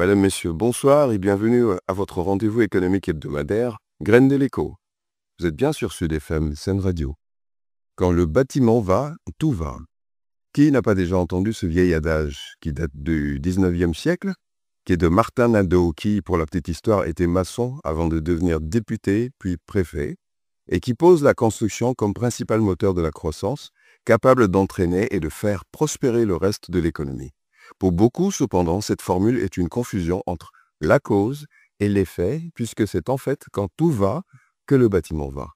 Madame, Messieurs, bonsoir et bienvenue à votre rendez-vous économique hebdomadaire, Graines de l'écho. Vous êtes bien sur Sud FM, Sen Radio. Quand le bâtiment va, tout va. Qui n'a pas déjà entendu ce vieil adage qui date du 19e siècle, qui est de Martin Nadeau, qui, pour la petite histoire, était maçon avant de devenir député, puis préfet, et qui pose la construction comme principal moteur de la croissance, capable d'entraîner et de faire prospérer le reste de l'économie. Pour beaucoup, cependant, cette formule est une confusion entre la cause et l'effet, puisque c'est en fait quand tout va que le bâtiment va.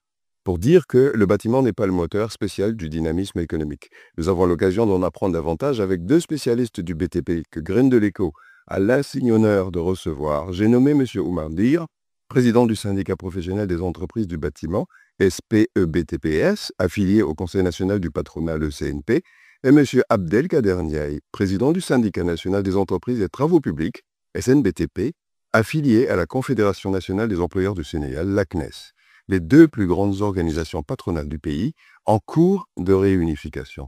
Pour dire que le bâtiment n'est pas le moteur spécial du dynamisme économique. Nous avons l'occasion d'en apprendre davantage avec deux spécialistes du BTP que Graines de l'écho a l'insigne honneur de recevoir. J'ai nommé M. Oumar Dir, président du syndicat professionnel des entreprises du bâtiment, SPEBTPS, affilié au Conseil national du patronat, le CNP, et M. Abdelkader Ndiaye, président du syndicat national des entreprises et travaux publics, SNBTP, affilié à la Confédération nationale des employeurs du Sénégal, la CNES, les deux plus grandes organisations patronales du pays, en cours de réunification.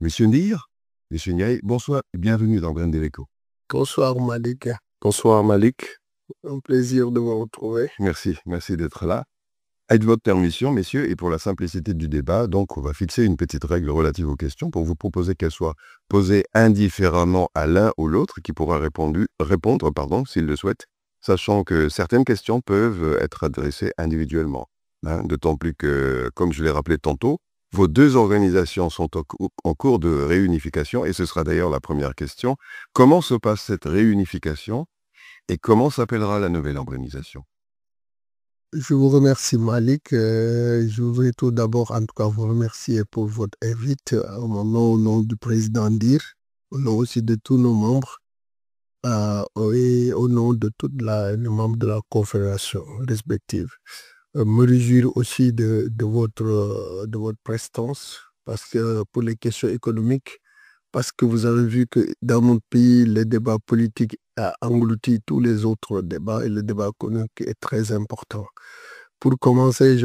Monsieur Ndir, Monsieur Ndiaye, bonsoir et bienvenue dans Graines de l'écho. Bonsoir Malik, Bonsoir Malik. un plaisir de vous retrouver. Merci d'être là. Avec votre permission, messieurs, et pour la simplicité du débat, donc on va fixer une petite règle relative aux questions pour vous proposer qu'elles soient posées indifféremment à l'un ou l'autre qui pourra répondre, s'il le souhaite, sachant que certaines questions peuvent être adressées individuellement. D'autant plus que, comme je l'ai rappelé tantôt, vos deux organisations sont en cours de réunification, et ce sera d'ailleurs la première question. Comment se passe cette réunification et comment s'appellera la nouvelle organisation ? Je vous remercie Malik. Je voudrais tout d'abord en tout cas vous remercier pour votre invite au nom du président Ndir, au nom aussi de tous nos membres et au nom de tous les membres de la confédération respective. Me réjouir aussi de votre prestance parce que pour les questions économiques, parce que vous avez vu que dans notre pays, le débat politique a englouti tous les autres débats et le débat économique est très important. Pour commencer,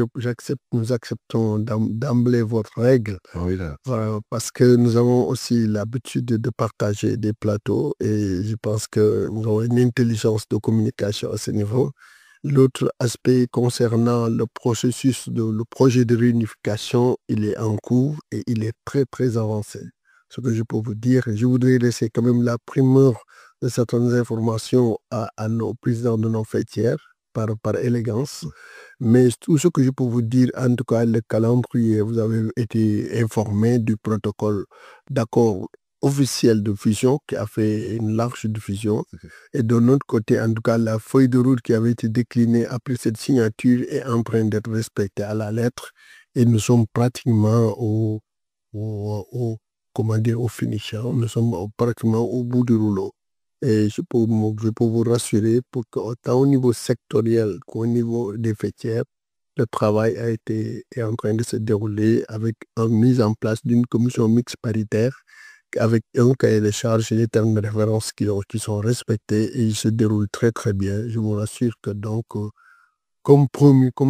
nous acceptons d'emblée votre règle, Oui, là. voilà, parce que nous avons aussi l'habitude de partager des plateaux et je pense que nous avons une intelligence de communication à ce niveau. L'autre aspect concernant le le projet de réunification, il est en cours et il est très, très avancé. Ce que je peux vous dire, je voudrais laisser quand même la primeur de certaines informations à nos présidents de nos fêtières par élégance. Mais tout ce que je peux vous dire, en tout cas, le calendrier, vous avez été informé du protocole d'accord officiel de fusion qui a fait une large diffusion. Et de notre côté, en tout cas, la feuille de route qui avait été déclinée après cette signature est en train d'être respectée à la lettre. Et nous sommes pratiquement au finish. Nous sommes pratiquement au bout du rouleau. Et je peux vous rassurer pour qu'autant au niveau sectoriel qu'au niveau des fêtières, le travail est en train de se dérouler avec une mise en place d'une commission mixte paritaire avec un cahier de charges et des termes de référence qui sont respectés et ils se déroulent très très bien. Je vous rassure que donc, comme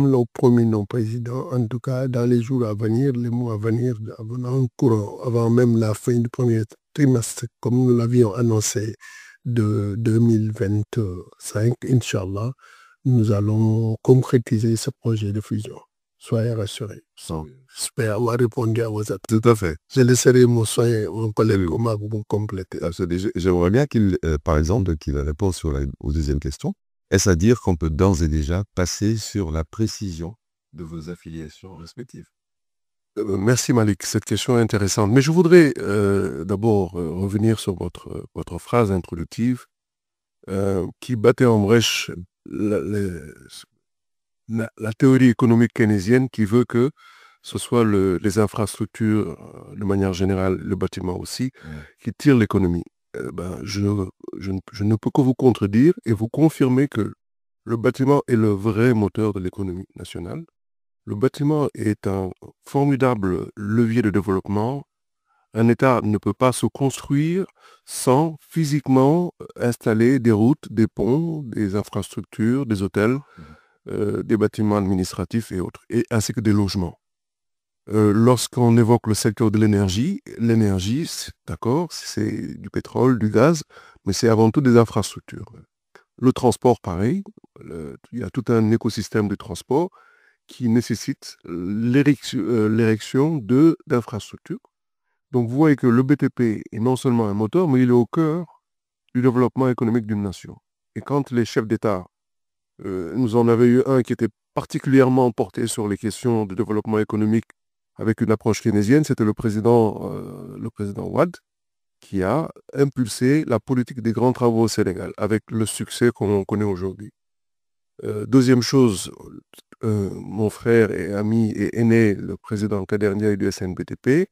l'ont promis nos présidents, en tout cas dans les jours à venir, les mois à venir, en courant, avant même la fin du premier trimestre, comme nous l'avions annoncé de 2025, Inch'Allah, nous allons concrétiser ce projet de fusion. Soyez rassurés. J'espère avoir répondu à vos attentes. Tout à fait. Je laisserai mon collègue Oui. Omar vous compléter. J'aimerais bien qu'il, par exemple, qu'il réponde aux deuxième question. Est-ce à dire qu'on peut d'ores et déjà passer sur la précision de vos affiliations respectives? Merci Malik, cette question est intéressante. Mais je voudrais d'abord revenir sur votre phrase introductive qui battait en brèche la théorie économique keynésienne qui veut que ce soit les infrastructures, de manière générale, le bâtiment aussi, qui tirent l'économie. Je ne peux que vous contredire et vous confirmer que le bâtiment est le vrai moteur de l'économie nationale. Le bâtiment est un formidable levier de développement. Un État ne peut pas se construire sans physiquement installer des routes, des ponts, des infrastructures, des hôtels, des bâtiments administratifs et autres, ainsi que des logements. Lorsqu'on évoque le secteur de l'énergie, d'accord, c'est du pétrole, du gaz, mais c'est avant tout des infrastructures. Le transport, pareil, il y a tout un écosystème de transport qui nécessite l'érection d'infrastructures. Donc vous voyez que le BTP est non seulement un moteur, mais il est au cœur du développement économique d'une nation. Et quand les chefs d'État, nous en avait eu un qui était particulièrement porté sur les questions de développement économique avec une approche keynésienne, c'était le président Wade, qui a impulsé la politique des grands travaux au Sénégal, avec le succès qu'on connaît aujourd'hui. Deuxième chose, mon frère et ami et aîné, le président Kader Ndiaye du SNBTP,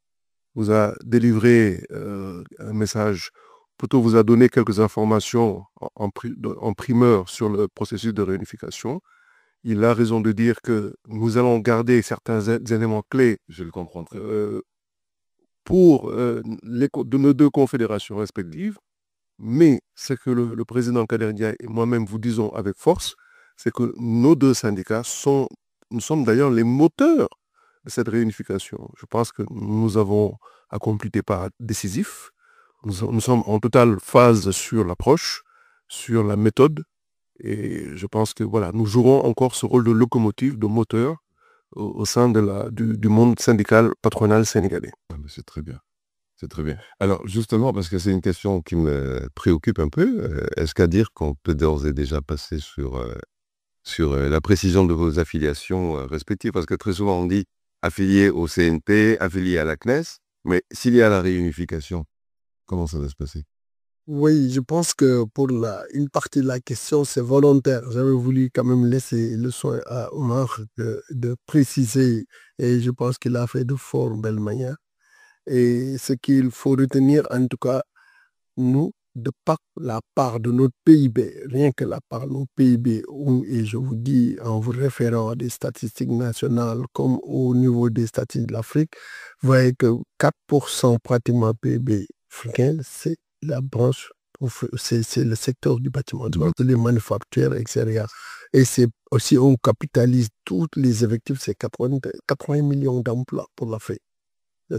vous a délivré un message, plutôt vous a donné quelques informations en primeur sur le processus de réunification. Il a raison de dire que nous allons garder certains éléments clés. Je le comprends très bien. Pour de nos deux confédérations respectives, mais ce que le président Kader Ndiaye et moi-même vous disons avec force, c'est que nos deux syndicats nous sommes d'ailleurs les moteurs de cette réunification. Je pense que nous avons accompli des pas décisifs. Nous sommes en totale phase sur l'approche, sur la méthode, et je pense que voilà, nous jouerons encore ce rôle de locomotive, de moteur au sein du monde syndical patronal sénégalais. Ah, mais c'est très bien. C'est très bien. Alors justement, parce que c'est une question qui me préoccupe un peu, est-ce qu'à dire qu'on peut d'ores et déjà passer sur la précision de vos affiliations respectives? Parce que très souvent on dit affilié au CNP, affilié à la CNES, mais s'il y a la réunification, comment ça va se passer? Oui, je pense que pour une partie de la question, c'est volontaire. J'avais voulu quand même laisser le soin à Omar de préciser, et je pense qu'il a fait de fort belle manière. Et ce qu'il faut retenir, en tout cas, nous, de par la part de notre PIB, rien que la part de notre PIB, et je vous dis en vous référant à des statistiques nationales comme au niveau des statistiques de l'Afrique, vous voyez que 4% pratiquement PIB africain, c'est la branche, c'est le secteur du bâtiment, les manufactures extérieures. Et c'est aussi, on capitalise tous les effectifs, c'est 80 millions d'emplois pour l'Afrique.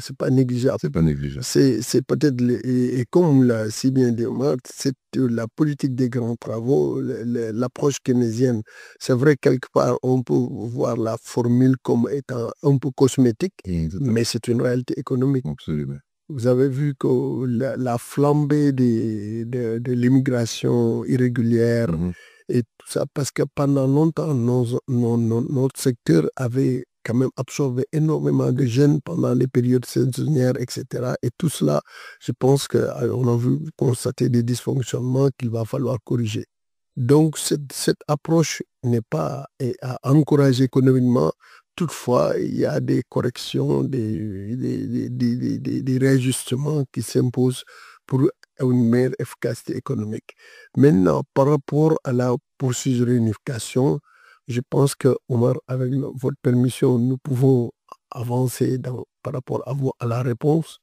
C'est pas négligeable. C'est pas négligeable. C'est peut-être, et comme l'a si bien dit Omar, c'est la politique des grands travaux, l'approche keynésienne. C'est vrai, quelque part, on peut voir la formule comme étant un peu cosmétique, mais c'est une réalité économique. Absolument. Vous avez vu que la flambée de l'immigration irrégulière et tout ça, parce que pendant longtemps, notre secteur avait quand même absorbé énormément de jeunes pendant les périodes saisonnières, etc. Et tout cela, je pense qu'on a vu constater des dysfonctionnements qu'il va falloir corriger. Donc, cette approche n'est pas à encourager économiquement. Toutefois, il y a des corrections, des réajustements qui s'imposent pour une meilleure efficacité économique. Maintenant, par rapport à la procédure de réunification, je pense que, Omar, avec votre permission, nous pouvons avancer par rapport à la réponse.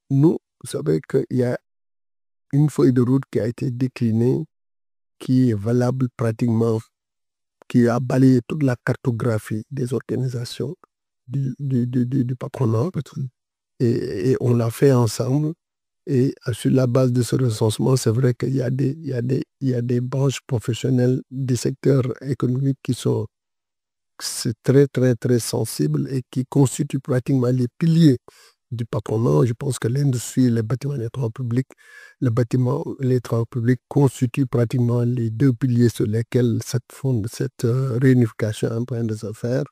Nous, vous savez qu'il y a une feuille de route qui a été déclinée, qui est valable pratiquement, qui a balayé toute la cartographie des organisations du patronat. Et on l'a fait ensemble. Et sur la base de ce recensement, c'est vrai qu'il y a des branches professionnelles, des secteurs économiques qui sont très, très, très sensibles et qui constituent pratiquement les piliers du patronat. Je pense que l'industrie, les bâtiments et les travaux publics, les travaux publics constituent pratiquement les deux piliers sur lesquels cette réunification est en train de se faire.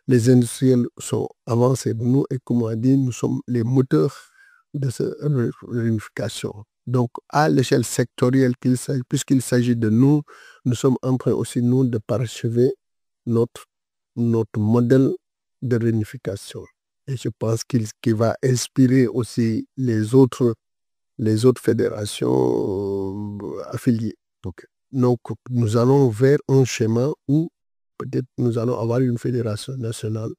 Les industriels sont avancés de nous et comme on a dit, nous sommes les moteurs de cette réunification. Donc, à l'échelle sectorielle, puisqu'il s'agit de nous, nous sommes en train aussi, nous, de parachever notre modèle de réunification. Et je pense qu'il va inspirer aussi les autres fédérations affiliées. Donc, nous allons vers un schéma où peut-être nous allons avoir une fédération nationale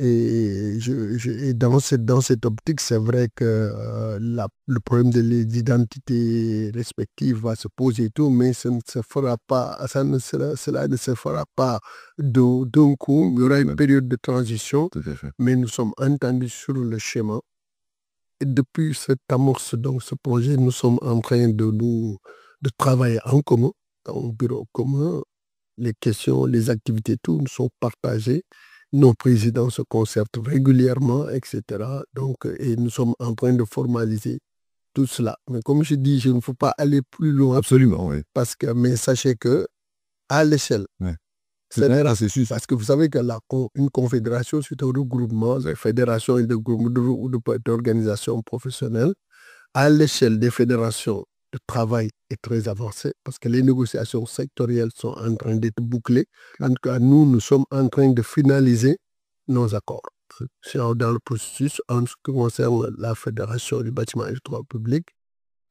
Et dans cette optique, c'est vrai que le problème de l'identité respective va se poser et tout, mais ça ne se fera pas, cela ne se fera pas d'un coup. Il y aura une période de transition, Tout à fait. mais nous sommes entendus sur le schéma. Et depuis cette amorce, donc ce projet, nous sommes en train de travailler en commun, dans un bureau commun. Les questions, les activités, tout nous sont partagés. Nos présidents se concertent régulièrement, etc. Donc, et nous sommes en train de formaliser tout cela. Mais comme je dis, je ne faut pas aller plus loin. Absolument, oui. Mais sachez que à l'échelle, Ouais. c'est un processus. parce que vous savez que une confédération, c'est un regroupement de fédérations et d'organisations professionnelles. À l'échelle des fédérations, le travail est très avancé parce que les négociations sectorielles sont en train d'être bouclées. En tout cas, nous sommes en train de finaliser nos accords. C'est dans le processus en ce qui concerne la Fédération du bâtiment et du travail public.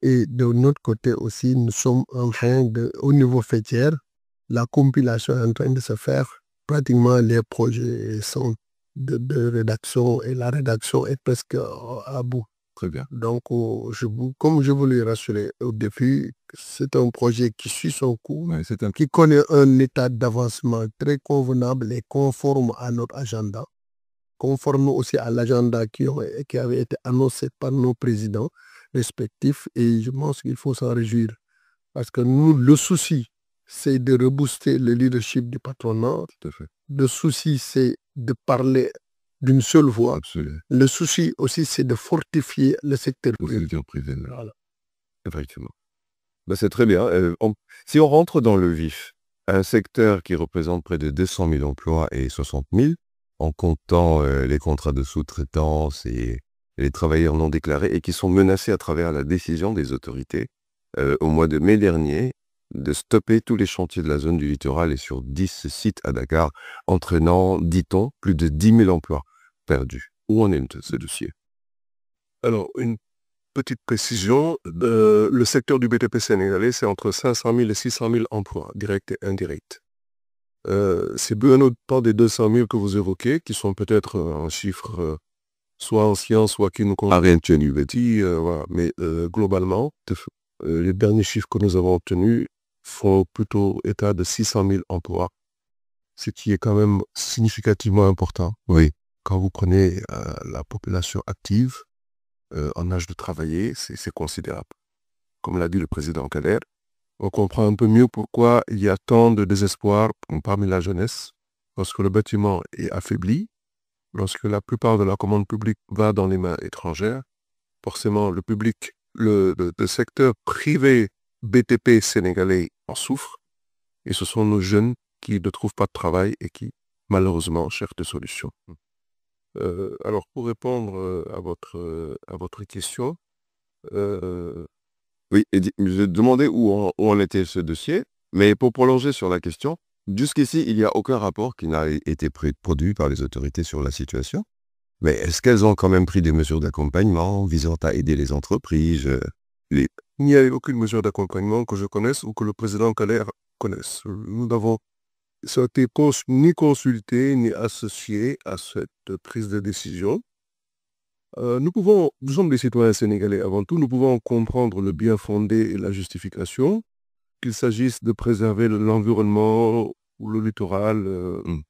Et de notre côté aussi, nous sommes en train au niveau fêtière, la compilation est en train de se faire. Pratiquement, les projets sont de rédaction et la rédaction est presque à bout. Très bien. Donc, comme je voulais rassurer au début, c'est un projet qui suit son cours, Ouais, qui connaît un état d'avancement très convenable et conforme à notre agenda, conforme aussi à l'agenda qui avait été annoncé par nos présidents respectifs. Et je pense qu'il faut s'en réjouir. Parce que nous, le souci, c'est de rebooster le leadership du patronat. Tout à fait. Le souci, c'est de parler d'une seule voix. Absolument. Le souci aussi, c'est de fortifier le secteur Le privé. secteur privé. Voilà. Effectivement. C'est très bien. Si on rentre dans le vif, un secteur qui représente près de 200 000 emplois et 60 000, en comptant les contrats de sous-traitance et les travailleurs non déclarés, et qui sont menacés à travers la décision des autorités au mois de mai dernier de stopper tous les chantiers de la zone du littoral et sur 10 sites à Dakar, entraînant, dit-on, plus de 10 000 emplois perdus. Où en est ce dossier? Alors, une petite précision, le secteur du BTP sénégalais, c'est entre 500 000 et 600 000 emplois, directs et indirects. C'est bien au-delà des 200 000 que vous évoquez, qui sont peut-être un chiffre soit ancien, soit qui nous Arrête, petit, voilà. Mais globalement, les derniers chiffres que nous avons obtenus font plutôt état de 600 000 emplois, ce qui est quand même significativement important. Oui. Quand vous prenez la population active en âge de travailler, c'est considérable. Comme l'a dit le président Kader, on comprend un peu mieux pourquoi il y a tant de désespoir parmi la jeunesse, lorsque le bâtiment est affaibli, lorsque la plupart de la commande publique va dans les mains étrangères. Forcément, le secteur privé BTP sénégalais en souffre, et ce sont nos jeunes qui ne trouvent pas de travail et qui, malheureusement, cherchent des solutions. Alors, pour répondre à votre question, Oui, je demandais où en était ce dossier, mais pour prolonger sur la question, jusqu'ici, il n'y a aucun rapport qui n'a été produit par les autorités sur la situation. Mais est-ce qu'elles ont quand même pris des mesures d'accompagnement visant à aider les entreprises il n'y a eu aucune mesure d'accompagnement que je connaisse ou que le président Kader connaisse. Nous n'avons été ni consultés ni associés à cette prise de décision. Nous sommes des citoyens sénégalais avant tout, nous pouvons comprendre le bien fondé et la justification, qu'il s'agisse de préserver l'environnement ou le littoral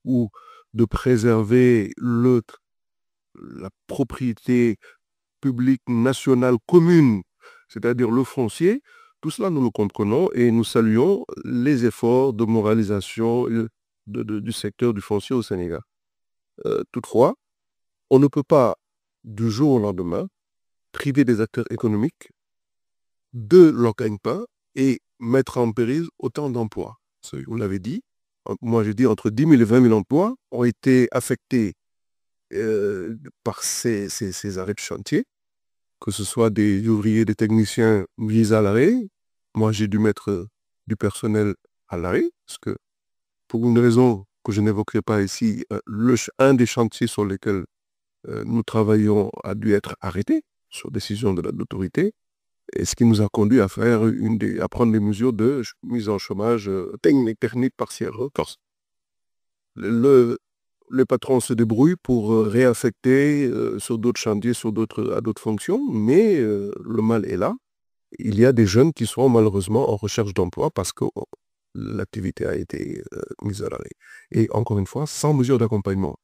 ou de préserver la propriété publique nationale commune, c'est-à-dire le foncier. Tout cela, nous le comprenons et nous saluons les efforts de moralisation du secteur du foncier au Sénégal. Toutefois, on ne peut pas, du jour au lendemain, priver des acteurs économiques de leur gagne-pain et mettre en péril autant d'emplois. Vous l'avez dit, moi j'ai dit entre 10 000 et 20 000 emplois ont été affectés par ces arrêts de chantier, que ce soit des ouvriers, des techniciens mis à l'arrêt. Moi j'ai dû mettre du personnel à l'arrêt, parce que pour une raison que je n'évoquerai pas ici, un des chantiers sur lesquels nous travaillons a dû être arrêté sur décision de l'autorité, et ce qui nous a conduit à prendre des mesures de mise en chômage technique partielle. Le les patrons se débrouillent pour réaffecter sur d'autres chantiers, à d'autres fonctions, mais le mal est là. Il y a des jeunes qui sont malheureusement en recherche d'emploi parce que l'activité a été mise à l'arrêt. Et encore une fois, sans mesure d'accompagnement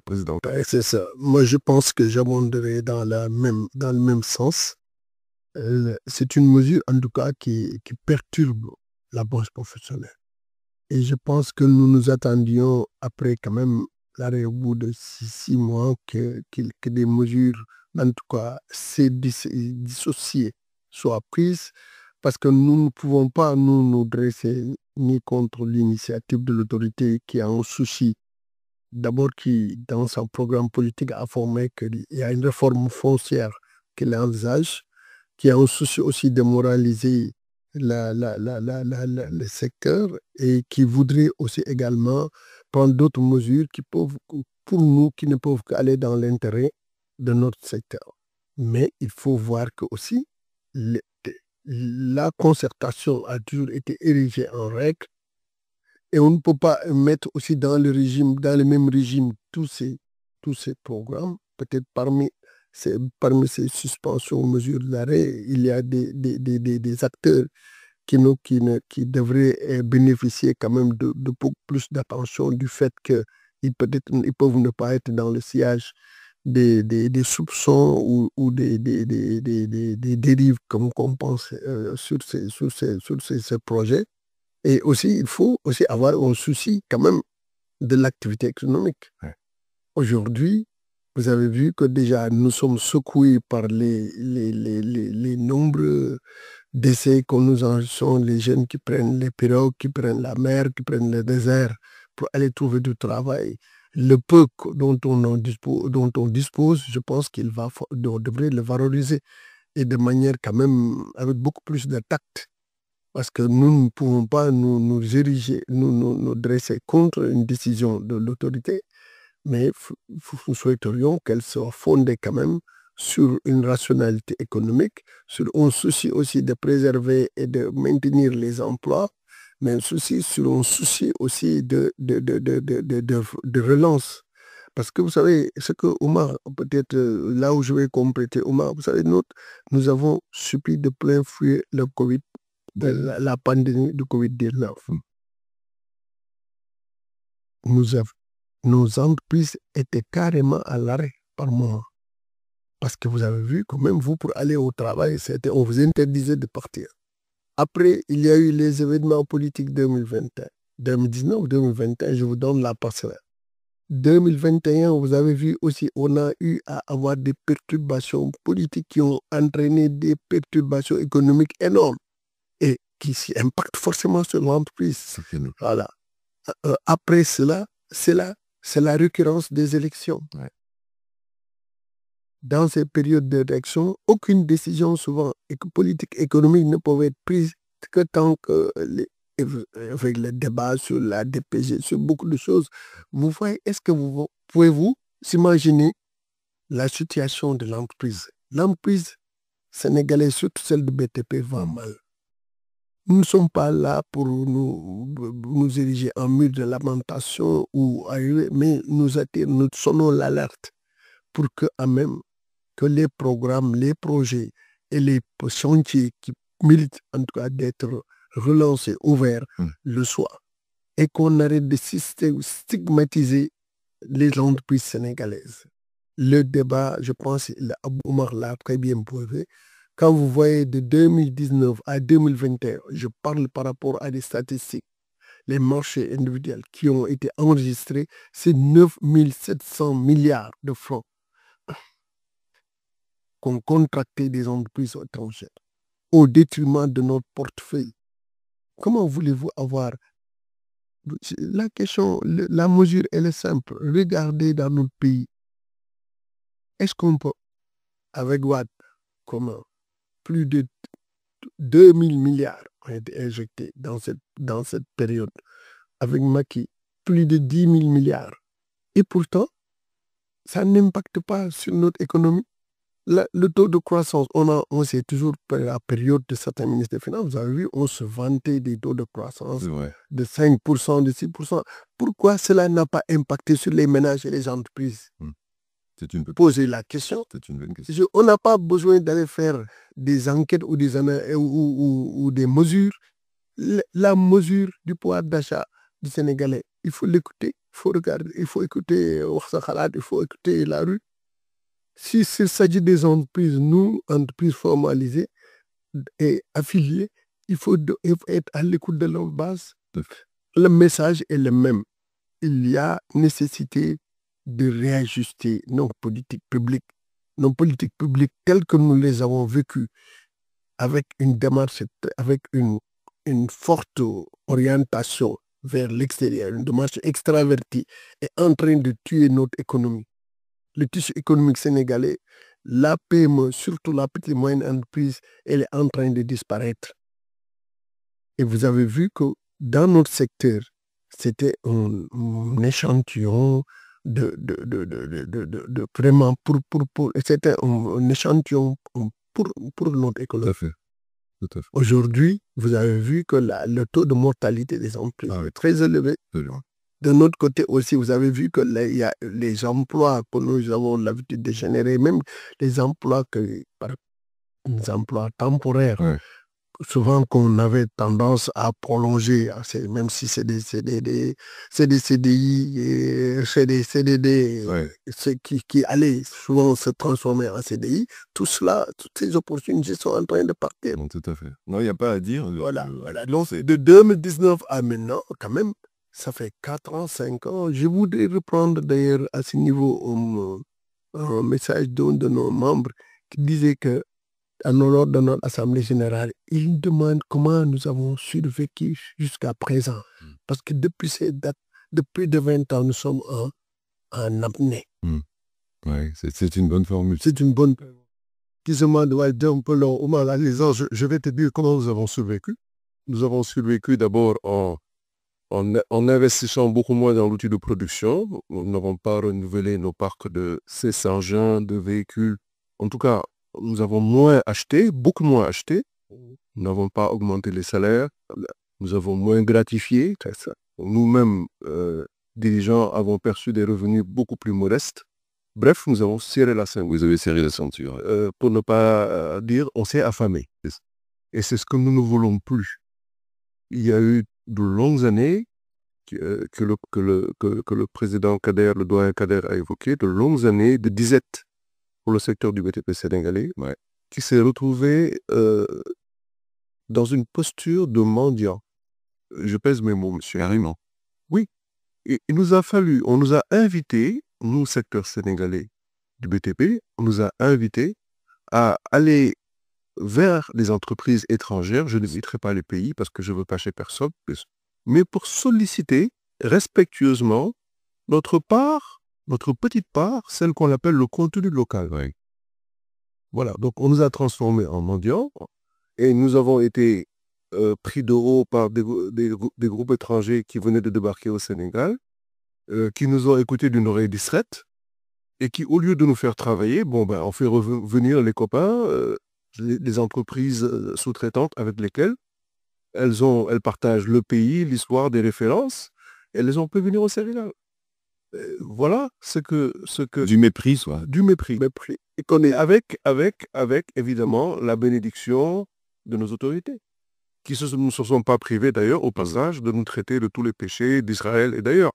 présidentiel. C'est ça. Moi, je pense que j'abonderai dans le même sens. C'est une mesure, en tout cas, qui perturbe la branche professionnelle. Et je pense que nous nous attendions, après quand même l'arrêt au bout de 6 mois, que des mesures, en tout cas, dissociées soient prises, parce que nous ne pouvons pas nous dresser ni contre l'initiative de l'autorité qui a un souci, d'abord qui, dans son programme politique, a formé qu'il y a une réforme foncière qu'il envisage, qui a un souci aussi de moraliser le secteur et qui voudrait aussi également prendre d'autres mesures qui peuvent, pour nous, qui ne peuvent qu'aller dans l'intérêt de notre secteur. Mais il faut voir que aussi la concertation a toujours été érigée en règle et on ne peut pas mettre aussi dans le même régime tous ces programmes. Peut-être parmi ces suspensions, mesures d'arrêt, il y a des acteurs qui devraient bénéficier quand même de beaucoup plus d'attention du fait qu'ils peuvent ne pas être dans le sillage des soupçons ou des dérives comme on pense sur ces projets. Et aussi, il faut aussi avoir un souci quand même de l'activité économique. Ouais. Aujourd'hui, vous avez vu que déjà nous sommes secoués par les nombreux décès que nous enregistrons, les jeunes qui prennent les pirogues, qui prennent la mer, qui prennent le désert pour aller trouver du travail. Le peu dont on dispose, je pense on devrait le valoriser et de manière quand même avec beaucoup plus de tact. Parce que nous ne pouvons pas nous ériger, nous dresser contre une décision de l'autorité, mais nous souhaiterions qu'elle soit fondée quand même sur une rationalité économique, sur un souci aussi de préserver et de maintenir les emplois, mais sur un souci aussi de relance. Parce que vous savez, ce que Omar, peut-être là où je vais compléter, Omar, vous savez, nous avons subi de plein fouet le Covid, la pandémie du Covid-19. Nos entreprises étaient carrément à l'arrêt par moment. Parce que vous avez vu que même vous, pour aller au travail, on vous interdisait de partir. Après, il y a eu les événements politiques 2021. 2019, 2021, je vous donne la parcelle. 2021, vous avez vu aussi, on a eu à avoir des perturbations politiques qui ont entraîné des perturbations économiques énormes et qui impactent forcément sur l'entreprise. Voilà. Après cela, c'est la récurrence des élections. Ouais. Dans ces périodes d'élection, aucune décision souvent politique, économique ne pouvait être prise que tant que avec le débat sur la DPG, sur beaucoup de choses. Vous voyez, est-ce que pouvez-vous s'imaginer la situation de l'entreprise? L'entreprise sénégalaise, surtout celle de BTP, va mal. Nous ne sommes pas là pour nous ériger en mur de lamentation mais nous sonnons l'alerte pour que les programmes, les projets et les chantiers qui méritent en tout cas d'être relancés, ouverts, le soient. Et qu'on arrête de stigmatiser les entreprises sénégalaises. Le débat, je pense, Omar l'a très bien posé. Quand vous voyez de 2019 à 2021, je parle par rapport à des statistiques, les marchés individuels qui ont été enregistrés, c'est 9 700 milliards de francs qu'ont contracté des entreprises étrangères au détriment de notre portefeuille. Comment voulez-vous avoir... La question, la mesure, elle est simple. Regardez dans notre pays. Est-ce qu'on peut, avec Watt, comment plus de 2000 milliards ont été injectés dans cette période. Avec Macky, plus de 10 000 milliards. Et pourtant, ça n'impacte pas sur notre économie. Le taux de croissance, on s'est toujours, la période de certains ministres des Finances, vous avez vu, on se vantait des taux de croissance de 5%, de 6%. Pourquoi cela n'a pas impacté sur les ménages et les entreprises? C'est une Poser la question. C'est une bonne question. On n'a pas besoin d'aller faire des enquêtes ou ou des mesures. La mesure du pouvoir d'achat du Sénégalais, il faut l'écouter, il faut regarder, il faut écouter Wax Khalat, il faut écouter la rue. S'il s'agit des entreprises, nous, entreprises formalisées et affiliées, il faut être à l'écoute de leur base. Le message est le même. Il y a nécessité de réajuster nos politiques publiques telles que nous les avons vécues, avec une démarche, avec une forte orientation vers l'extérieur, une démarche extravertie, est en train de tuer notre économie. Le tissu économique sénégalais, la PME, surtout la petite et moyenne entreprise, elle est en train de disparaître. Et vous avez vu que dans notre secteur, c'était un échantillon de vraiment c'était un échantillon pour notre économie. Tout à fait. Aujourd'hui, vous avez vu que le taux de mortalité des entreprises est très élevé. De notre côté aussi, vous avez vu que il y a les emplois que nous avons l'habitude de générer, même les emplois les emplois temporaires, souvent qu'on avait tendance à prolonger, même si c'est des CDI, c'est des CDD qui allaient souvent se transformer en CDI, tout cela, toutes ces opportunités sont en train de partir. Non, tout à fait. Non, il n'y a pas à dire. Voilà. Donc, de 2019 à maintenant, quand même, ça fait 4 ans, 5 ans. Je voudrais reprendre d'ailleurs à ce niveau un message d'un de nos membres qui disait que lors de notre Assemblée générale, il demande comment nous avons survécu jusqu'à présent. Parce que depuis ces dates, depuis de 20 ans, nous sommes en apnée. Oui, c'est une bonne formule. C'est une bonne formule. Qui se demande, un peu long, je vais te dire comment nous avons survécu. Nous avons survécu d'abord en investissant beaucoup moins dans l'outil de production. Nous n'avons pas renouvelé nos parcs de 6 engins, de véhicules. En tout cas, nous avons moins acheté, beaucoup moins acheté. Nous n'avons pas augmenté les salaires. Nous avons moins gratifié. Nous-mêmes, dirigeants, avons perçu des revenus beaucoup plus modestes. Bref, nous avons serré la ceinture. Vous avez serré la ceinture. Pour ne pas dire, on s'est affamé. Et c'est ce que nous ne voulons plus. Il y a eu de longues années que le président Kader, le doyen Kader a évoqué, de longues années de disette pour le secteur du BTP sénégalais, qui s'est retrouvé dans une posture de mendiant. Je pèse mes mots, monsieur. Carrément. Oui. Et il nous a fallu, on nous a invités, nous, secteur sénégalais du BTP, on nous a invités à aller vers les entreprises étrangères, je ne citerai pas les pays parce que je ne veux pas chez personne, mais pour solliciter respectueusement notre petite part, celle qu'on appelle le contenu local. Voilà, donc on nous a transformés en mendiants et nous avons été pris de haut par des groupes étrangers qui venaient de débarquer au Sénégal, qui nous ont écoutés d'une oreille distraite et qui, au lieu de nous faire travailler, on fait revenir les copains, les entreprises sous-traitantes avec lesquelles elles partagent le pays, l'histoire, des références, et elles ont pu venir au Sénégal. Voilà ce que... Du mépris, soit. Du mépris. Et qu'on est avec évidemment la bénédiction de nos autorités, qui ne se sont pas privées d'ailleurs au passage de nous traiter de tous les péchés d'Israël et d'ailleurs.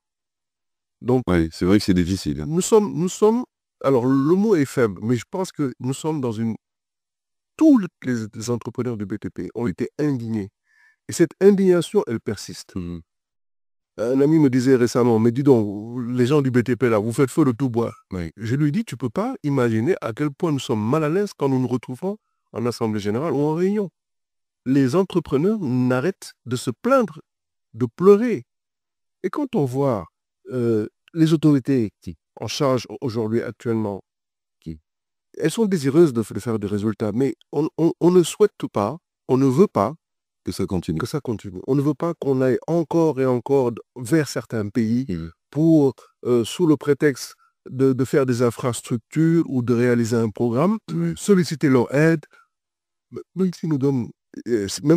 Donc, c'est vrai que c'est difficile. Nous sommes, alors le mot est faible, mais je pense que nous sommes dans tous les entrepreneurs du BTP ont été indignés. Et cette indignation, elle persiste. Un ami me disait récemment, mais dis donc, les gens du BTP là, vous faites feu de tout bois. Je lui dis, tu ne peux pas imaginer à quel point nous sommes mal à l'aise quand nous nous retrouvons en Assemblée générale ou en réunion. Les entrepreneurs n'arrêtent de se plaindre, de pleurer. Et quand on voit les autorités qui en charge aujourd'hui actuellement, elles sont désireuses de faire des résultats, mais on ne souhaite pas, on ne veut pas que ça continue. On ne veut pas qu'on aille encore et encore vers certains pays pour, sous le prétexte de faire des infrastructures ou de réaliser un programme, solliciter leur aide, même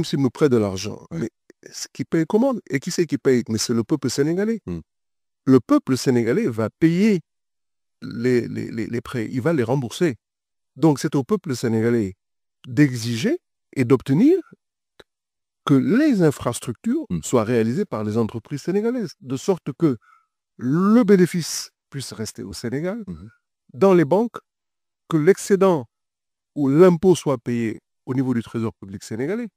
s'ils nous prêtent de l'argent. Mais ce qui paye comment? Et qui c'est qui paye? Mais c'est le peuple sénégalais. Le peuple sénégalais va payer les prêts, il va les rembourser. Donc c'est au peuple sénégalais d'exiger et d'obtenir que les infrastructures soient réalisées par les entreprises sénégalaises, de sorte que le bénéfice puisse rester au Sénégal, dans les banques, que l'excédent ou l'impôt soit payé au niveau du trésor public sénégalais.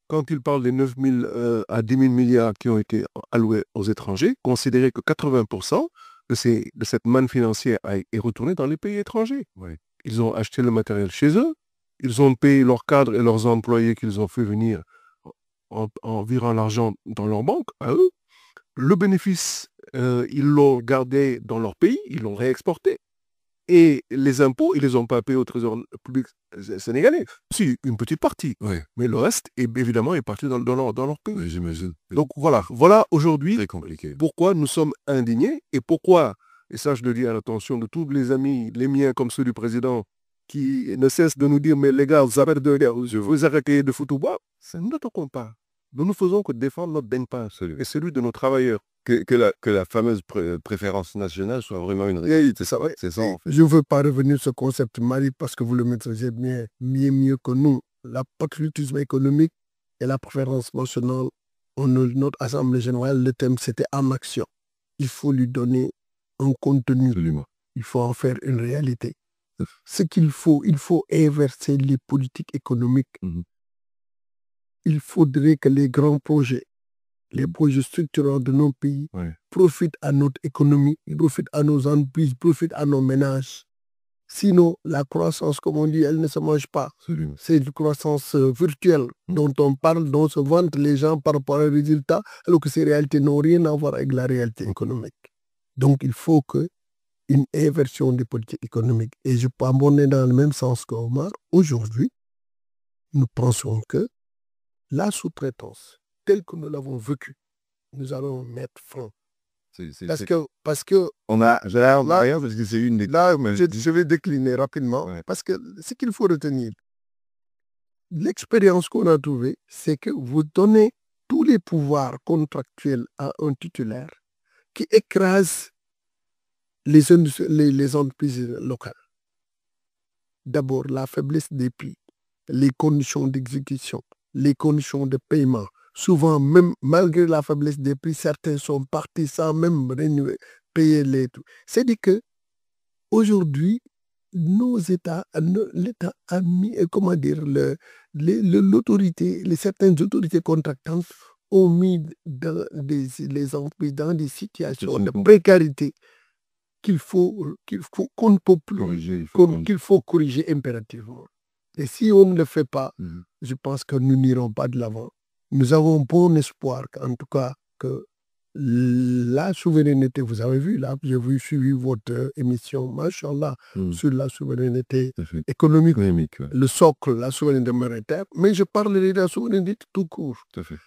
Quand il parle des 9 000 à 10 000 milliards qui ont été alloués aux étrangers, considérez que 80% de cette manne financière est retournée dans les pays étrangers. Ils ont acheté le matériel chez eux, ils ont payé leurs cadres et leurs employés qu'ils ont fait venir en virant l'argent dans leur banque, à eux. Le bénéfice, ils l'ont gardé dans leur pays, ils l'ont réexporté. Et les impôts, ils ne les ont pas payés au trésor public sénégalais. Si, une petite partie. Mais le reste, évidemment, est parti dans leur pays. J'imagine. Donc voilà aujourd'hui pourquoi nous sommes indignés et pourquoi, et ça je le dis à l'attention de tous les amis, les miens comme ceux du président, qui ne cessent de nous dire, mais les gars, vous arrêtez de foutre au bois. C'est notre combat. Nous ne faisons que défendre notre gagne-pain et celui de nos travailleurs. Que la fameuse préférence nationale soit vraiment une réalité. C'est ça, en fait. Je ne veux pas revenir sur ce concept, Marie, parce que vous le maîtrisez mieux que nous. Le patriotisme économique et la préférence nationale, notre Assemblée générale, le thème, c'était en action. Il faut lui donner un contenu. Absolument. Il faut en faire une réalité. Ce qu'il faut, il faut inverser les politiques économiques. Il faudrait que les grands projets, les projets structurants de nos pays profitent à notre économie, profitent à nos entreprises, profitent à nos ménages. Sinon, la croissance, comme on dit, elle ne se mange pas. C'est une croissance virtuelle dont on parle, dont se vantent les gens par rapport aux résultats, alors que ces réalités n'ont rien à voir avec la réalité économique. Donc, il faut une inversion des politiques économiques. Et je peux abonder dans le même sens qu'Omar. Aujourd'hui, nous pensons que la sous-traitance, telle que nous l'avons vécue, nous allons mettre fin. Parce que on a, là, parce que c'est une des... Là, je vais décliner rapidement, parce que ce qu'il faut retenir, l'expérience qu'on a trouvée, c'est que vous donnez tous les pouvoirs contractuels à un titulaire qui écrase les entreprises locales. D'abord, la faiblesse des prix, les conditions d'exécution, les conditions de paiement. Souvent, même malgré la faiblesse des prix, certains sont partis sans même payer les tout. C'est-à-dire que aujourd'hui, nos États, l'État a mis, comment dire, l'autorité, certaines autorités contractantes ont mis les entreprises dans des situations de précarité qu'on ne peut plus corriger, qu'il faut corriger impérativement. Et si on ne le fait pas, je pense que nous n'irons pas de l'avant. Nous avons bon espoir, en tout cas, que la souveraineté, vous avez vu, là, j'ai suivi votre émission, machallah, sur la souveraineté économique, le socle, la souveraineté monétaire, mais je parlerai de la souveraineté tout court.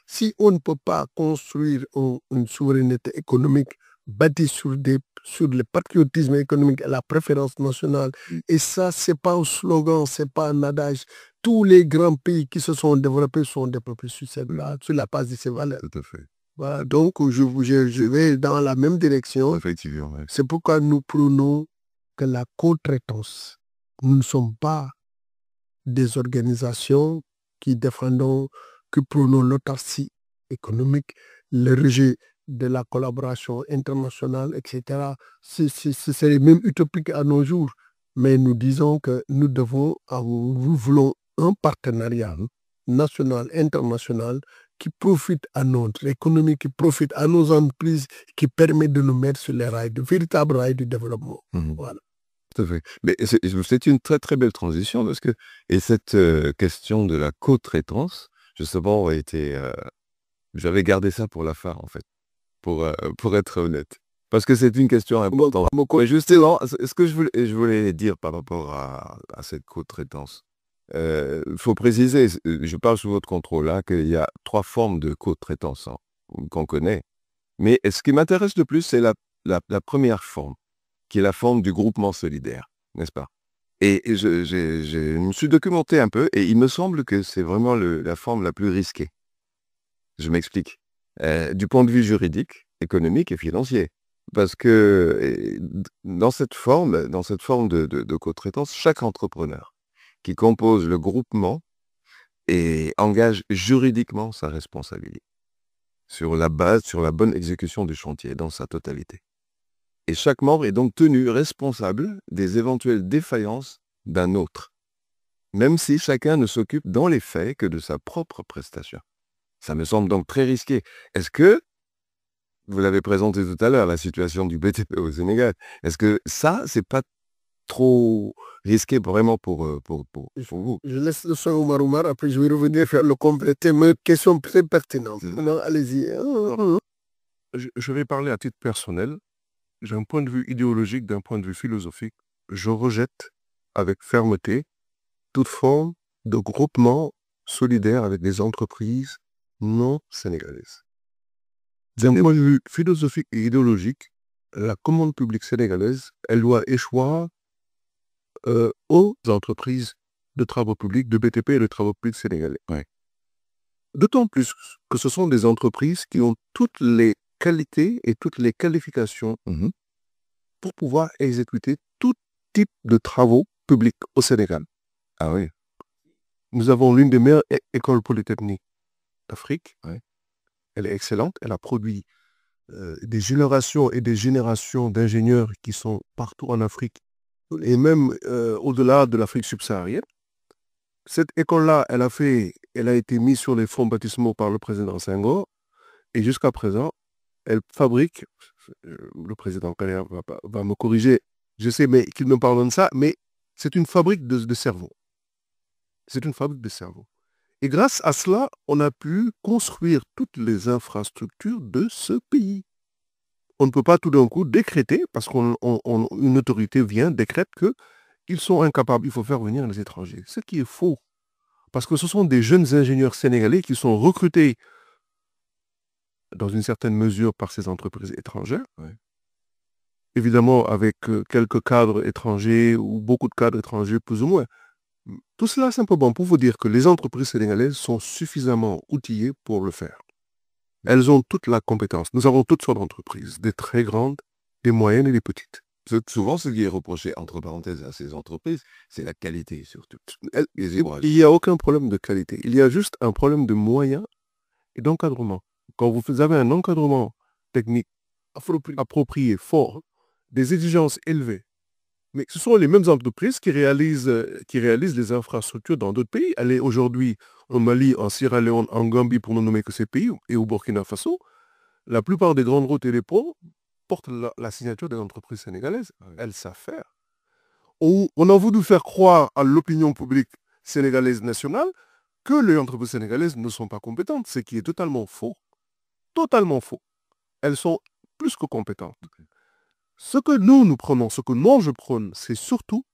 Si on ne peut pas construire une souveraineté économique bâtie sur le patriotisme économique et la préférence nationale, et ça, c'est pas un slogan, c'est pas un adage. Tous les grands pays qui se sont développés sur la base de ces valeurs. Tout à fait. Voilà, donc je vais dans la même direction. Effectivement. C'est pourquoi nous prônons que la co-traitance, nous ne sommes pas des organisations qui prônons l'autarcie économique, le rejet de la collaboration internationale, etc. C'est même utopique à nos jours. Mais nous disons que nous voulons un partenariat national, international, qui profite à notre économie, qui profite à nos entreprises, qui permet de nous mettre sur les rails, de véritables rails du développement. Voilà. Tout à fait. Mais c'est une très très belle transition parce que cette question de la co-traitance, justement, j'avais gardé ça pour la fin en fait, pour être honnête. Parce que c'est une question importante. Mais justement, ce que je voulais dire par rapport à cette co-traitance, il faut préciser, je parle sous votre contrôle, qu'il y a 3 formes de co-traitance qu'on connaît. Mais ce qui m'intéresse le plus, c'est la première forme. qui est la forme du groupement solidaire, n'est-ce pas? Et je me suis documenté un peu et il me semble que c'est vraiment la forme la plus risquée. Je m'explique. Du point de vue juridique, économique et financier. Parce que dans cette forme de co-traitance, chaque entrepreneur qui compose le groupement engage juridiquement sa responsabilité sur la bonne exécution du chantier dans sa totalité. Et chaque membre est donc tenu responsable des éventuelles défaillances d'un autre, même si chacun ne s'occupe dans les faits que de sa propre prestation. Ça me semble donc très risqué. Est-ce que, vous l'avez présenté tout à l'heure, la situation du BTP au Sénégal, est-ce que ça, c'est pas trop risqué vraiment pour vous? Je laisse le soin au Oumar, après je vais revenir faire le compléter. Mais question très pertinente. Non, allez-y. Je vais parler à titre personnel. D'un point de vue idéologique, d'un point de vue philosophique, je rejette avec fermeté toute forme de groupement solidaire avec des entreprises non sénégalaises. D'un point de vue philosophique et idéologique, la commande publique sénégalaise, elle doit échoir aux entreprises de travaux publics, de BTP et de travaux publics sénégalais. Ouais. D'autant plus que ce sont des entreprises qui ont toutes les qualités et toutes les qualifications pour pouvoir exécuter tout type de travaux publics au Sénégal. Ah oui. Nous avons l'une des meilleures écoles polytechniques d'Afrique. Ouais. Elle est excellente. Elle a produit des générations et des générations d'ingénieurs qui sont partout en Afrique et même au-delà de l'Afrique subsaharienne. Cette école-là, elle a été mise sur les fonds baptismaux par le président Senghor et jusqu'à présent, elle fabrique, le président Kader va me corriger, je sais mais qu'il me pardonne ça, mais c'est une fabrique de cerveau. C'est une fabrique de cerveau. Et grâce à cela, on a pu construire toutes les infrastructures de ce pays. On ne peut pas tout d'un coup décréter, parce qu'une autorité vient, décrète qu'ils sont incapables, il faut faire venir les étrangers. Ce qui est faux. Parce que ce sont des jeunes ingénieurs sénégalais qui sont recrutés dans une certaine mesure par ces entreprises étrangères. Ouais. Évidemment avec quelques cadres étrangers ou beaucoup de cadres étrangers plus ou moins. Tout cela simplement pour vous dire que les entreprises sénégalaises sont suffisamment outillées pour le faire. Elles ont toute la compétence. Nous avons toutes sortes d'entreprises, des très grandes, des moyennes et des petites. Souvent, ce qui est reproché, entre parenthèses, à ces entreprises, c'est la qualité surtout. Il n'y a aucun problème de qualité. Il y a juste un problème de moyens et d'encadrement. Quand vous avez un encadrement technique approprié, fort, des exigences élevées, mais ce sont les mêmes entreprises qui réalisent les infrastructures dans d'autres pays. Allez aujourd'hui au Mali, en Sierra Leone, en Gambie, pour ne nommer que ces pays, et au Burkina Faso, la plupart des grandes routes et des ponts portent la signature des entreprises sénégalaises. Ouais. Elles savent faire. On a voulu faire croire à l'opinion publique sénégalaise nationale que les entreprises sénégalaises ne sont pas compétentes, ce qui est totalement faux. Totalement faux. Elles sont plus que compétentes. Okay. Ce que nous prenons, ce que moi je prône, c'est surtout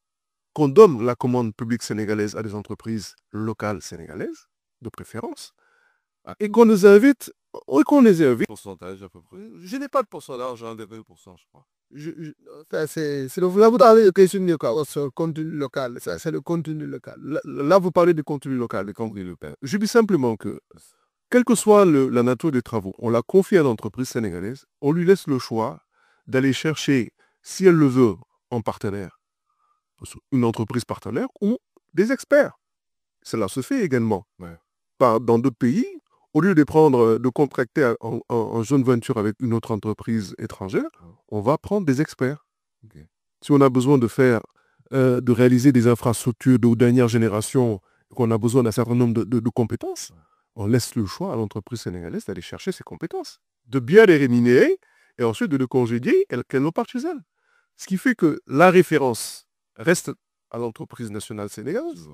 qu'on donne la commande publique sénégalaise à des entreprises locales sénégalaises, de préférence, et qu'on les invite, Pourcentage à peu près. Je n'ai pas de pourcentage, j'en ai 20%, je crois. C'est là, vous parlez de question sur le contenu local. C'est le contenu local. Là, vous parlez du contenu local. Je dis simplement que, quelle que soit la nature des travaux, on l'a confié à l'entreprise sénégalaise, on lui laisse le choix d'aller chercher, si elle le veut, en partenaire, une entreprise partenaire ou des experts. Cela se fait également. Ouais. Dans d'autres pays, au lieu de contracter en joint venture avec une autre entreprise étrangère, on va prendre des experts. Okay. Si on a besoin de réaliser des infrastructures de dernière génération, qu'on a besoin d'un certain nombre de compétences, on laisse le choix à l'entreprise sénégalaise d'aller chercher ces compétences, de bien les rémunérer et ensuite de les congédier et qu'elles partent chez elles. Ce qui fait que la référence reste à l'entreprise nationale sénégalaise.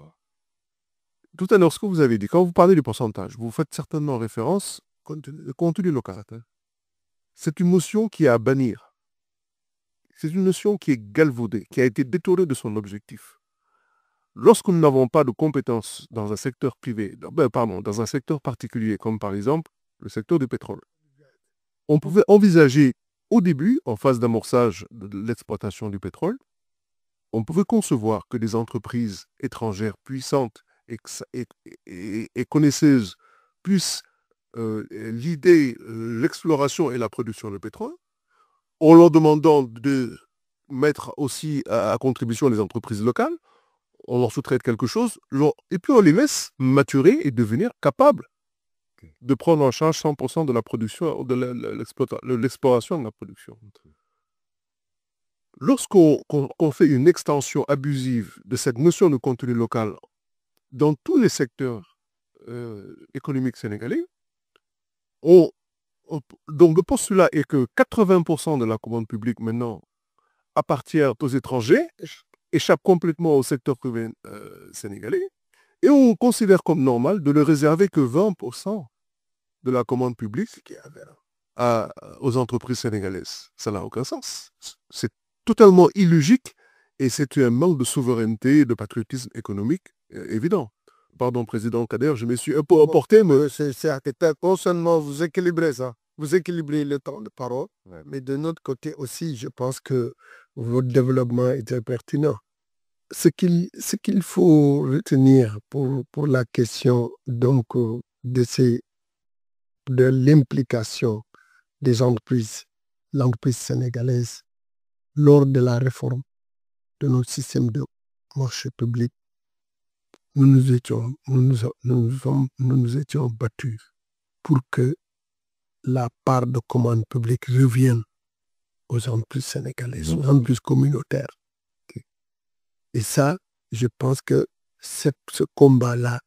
Tout à l'heure, ce que vous avez dit, quand vous parlez du pourcentage, vous faites certainement référence au contenu local. C'est une notion qui est à bannir. C'est une notion qui est galvaudée, qui a été détournée de son objectif. Lorsque nous n'avons pas de compétences dans un secteur privé, dans un secteur particulier, comme par exemple le secteur du pétrole, on pouvait envisager au début, en phase d'amorçage de l'exploitation du pétrole, on pouvait concevoir que des entreprises étrangères puissantes et connaisseuses puissent l'idée, l'exploration et la production de pétrole, en leur demandant de mettre aussi à contribution les entreprises locales, on leur sous-traite quelque chose, et puis on les laisse maturer et devenir capables de prendre en charge 100% de la production, de l'exploration de la production. Lorsqu'on fait une extension abusive de cette notion de contenu local dans tous les secteurs économiques sénégalais, donc le postulat est que 80% de la commande publique maintenant appartient aux étrangers, échappe complètement au secteur privé sénégalais, et on considère comme normal de ne réserver que 20% de la commande publique aux entreprises sénégalaises. Ça n'a aucun sens. C'est totalement illogique et c'est un manque de souveraineté et de patriotisme économique évident. Pardon, Président Kader, je me suis un peu emporté, mais... Non seulement vous équilibrez ça, vous équilibrez le temps de parole, mais de notre côté aussi, je pense que votre développement est très pertinent. Ce qu'il faut retenir pour la question donc de l'implication des entreprises, l'entreprise sénégalaise, lors de la réforme de notre système de marché public, nous nous étions battus pour que la part de commande publique revienne aux entreprises sénégalaises, aux entreprises communautaires. Et ça, je pense que ce combat-là,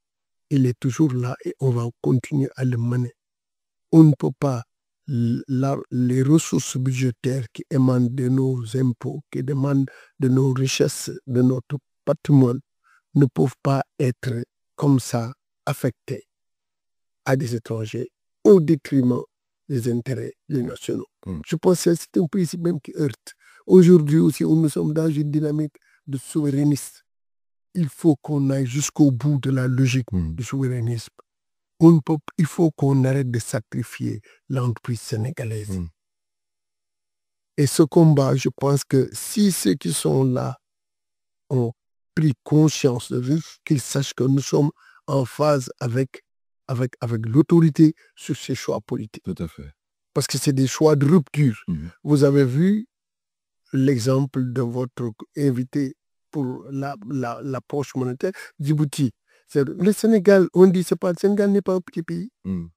il est toujours là et on va continuer à le mener. On ne peut pas, les ressources budgétaires qui émanent de nos impôts, qui émanent de nos richesses, de notre patrimoine, ne peuvent pas être comme ça affectées à des étrangers au détriment des intérêts nationaux. Je pense que c'est un principe même qui heurte. Aujourd'hui aussi, nous sommes dans une dynamique de souverainisme. Il faut qu'on aille jusqu'au bout de la logique du souverainisme. Il faut qu'on arrête de sacrifier l'entreprise sénégalaise. Et ce combat, je pense que si ceux qui sont là ont pris conscience de lui, qu'ils sachent que nous sommes en phase avec l'autorité sur ces choix politiques. Tout à fait. Parce que c'est des choix de rupture. Vous avez vu l'exemple de votre invité pour l'approche monétaire, Djibouti. Le Sénégal, on dit que le Sénégal n'est pas un petit pays. Le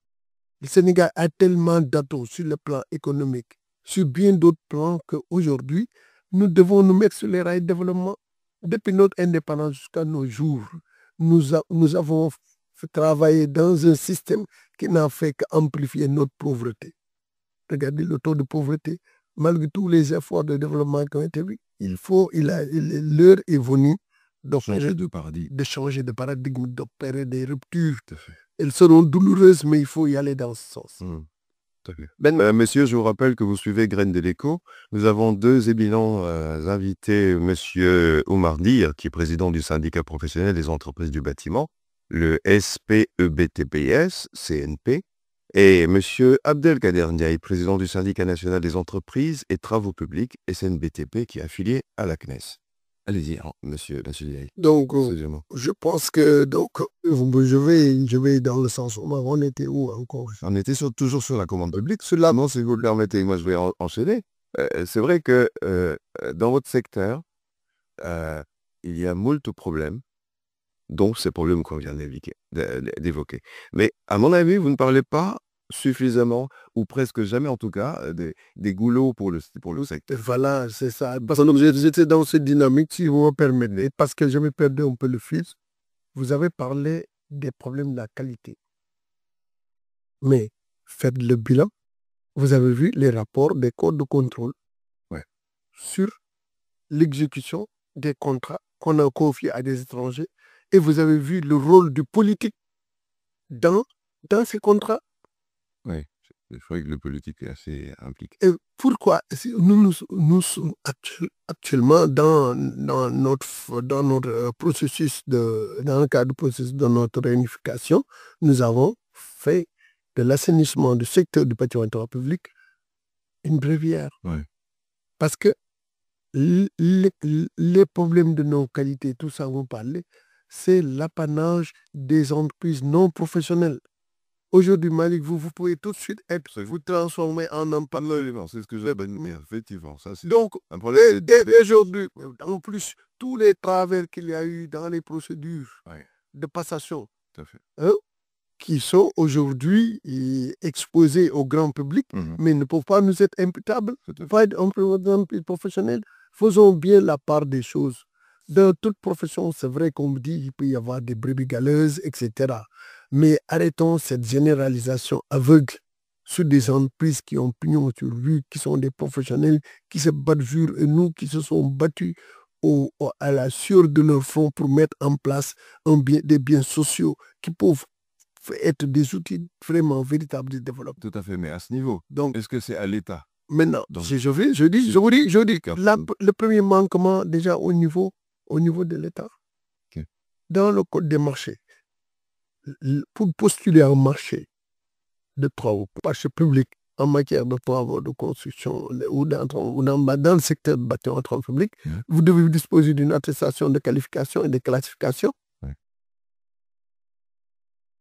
Sénégal a tellement d'atouts sur le plan économique, sur bien d'autres plans qu'aujourd'hui, nous devons nous mettre sur les rails de développement. Depuis notre indépendance jusqu'à nos jours, nous avons travaillé dans un système qui n'a fait qu'amplifier notre pauvreté. Regardez le taux de pauvreté, malgré tous les efforts de développement qui ont été faits. L'heure est venue de changer de paradigme, d'opérer des ruptures. Elles seront douloureuses, mais il faut y aller dans ce sens. Messieurs, je vous rappelle que vous suivez Graines de l'Écho. Nous avons deux éminents invités, Monsieur Oumar Dir, qui est président du syndicat professionnel des entreprises du bâtiment, le SPEBTPS, CNP, et Monsieur Abdelkader Ndiaye, président du syndicat national des entreprises et travaux publics, SNBTP, qui est affilié à la CNES. Allez-y, monsieur Ndiaye. Donc, je pense que je vais dans le sens où on était où encore? On était toujours sur la commande publique. Cela, non, si vous le permettez, moi je vais enchaîner. C'est vrai que dans votre secteur, il y a moult problèmes, dont ces problèmes qu'on vient d'évoquer. Mais à mon avis, vous ne parlez pas suffisamment, ou presque jamais en tout cas, des goulots pour le secteur. Voilà, c'est ça. Parce que j'étais dans cette dynamique, si vous me permettez, parce que je me perdais un peu le fil. Vous avez parlé des problèmes de la qualité. Mais faites le bilan. Vous avez vu les rapports des codes de contrôle sur l'exécution des contrats qu'on a confiés à des étrangers. Et vous avez vu le rôle du politique dans ces contrats. Oui, je crois que le politique est assez impliqué. Et pourquoi nous sommes actuellement dans notre processus, dans le cadre du processus de notre réunification, nous avons fait de l'assainissement du secteur du bâtiment public une bréviaire. Ouais. Parce que les problèmes de non-qualité, tout ça, vous parlez, c'est l'apanage des entreprises non professionnelles. Aujourd'hui, Malik, vous pouvez tout de suite vous transformer en un Absolument, c'est ce que j'ai mais effectivement, ça c'est Donc, un problème. dès aujourd'hui, en plus, tous les travers qu'il y a eu dans les procédures Ouais. de passation, Tout à fait. qui sont aujourd'hui exposés au grand public, mais ne peuvent pas nous être imputables, Tout à fait. pas être entreprise professionnelle. Faisons bien la part des choses. Dans toute profession, c'est vrai qu'on me dit qu'il peut y avoir des brebis galeuses, etc. Mais arrêtons cette généralisation aveugle sur des entreprises qui ont pignon sur rue, qui sont des professionnels, qui se battent jour et nous, qui se sont battus à la sueur de leur front pour mettre en place des biens sociaux qui peuvent être des outils vraiment véritables de développement. Tout à fait, mais à ce niveau, Donc, est-ce que c'est à l'État? maintenant, Donc, je dis que le premier manquement déjà au niveau de l'État, Ok. dans le code des marchés, pour postuler un marché de travaux, marché public en matière de travaux de construction ou dans le secteur du bâtiment public, vous devez disposer d'une attestation de qualification et de classification.